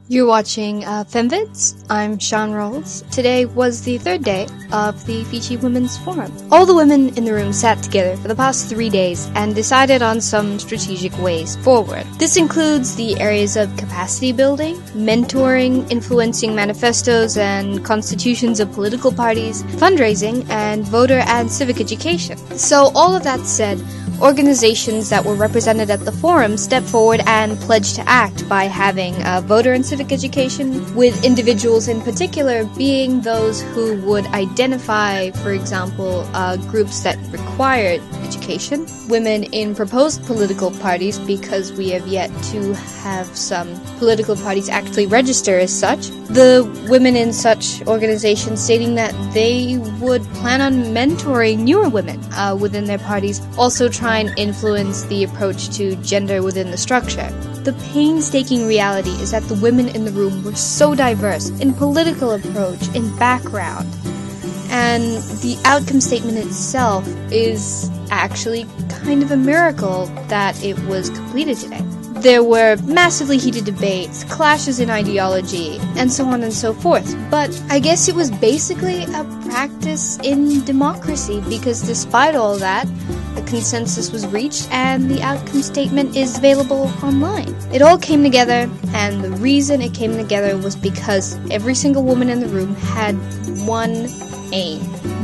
You're watching FemVids. I'm Sean Rolls. Today was the third day of the Fiji Women's Forum. All the women in the room sat together for the past 3 days and decided on some strategic ways forward. This includes the areas of capacity building, mentoring, influencing manifestos and constitutions of political parties, fundraising, and voter and civic education. So all of that said, organizations that were represented at the forum stepped forward and pledged to act by having voter and civic education, with individuals in particular being those who would identify, for example, groups that required education, women in proposed political parties, because we have yet to have some political parties actually register as such, the women in such organizations stating that they would plan on mentoring newer women within their parties, also try and influence the approach to gender within the structure. The painstaking reality is that the women in the room were so diverse in political approach, in background, and the outcome statement itself is actually kind of a miracle that it was completed today. There were massively heated debates, clashes in ideology, and so on and so forth. But I guess it was basically a practice in democracy, because despite all that, a consensus was reached and the outcome statement is available online. It all came together, and the reason it came together was because every single woman in the room had one aim: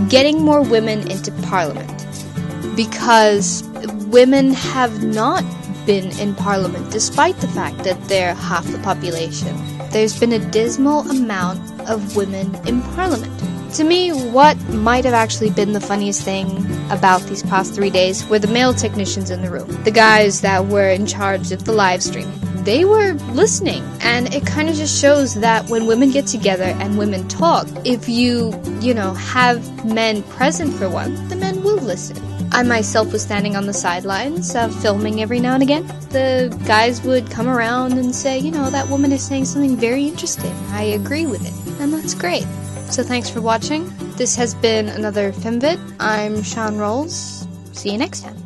getting more women into Parliament. Because women have not been in Parliament, despite the fact that they're half the population. There's been a dismal amount of women in Parliament. To me, what might have actually been the funniest thing about these past 3 days were the male technicians in the room, the guys that were in charge of the live streaming. They were listening, and it kind of just shows that when women get together and women talk, if you have men present for once, the men will listen. I myself was standing on the sidelines, filming every now and again. The guys would come around and say, that woman is saying something very interesting. I agree with it. And that's great. So thanks for watching. This has been another FemVid. I'm Sean Rolls. See you next time.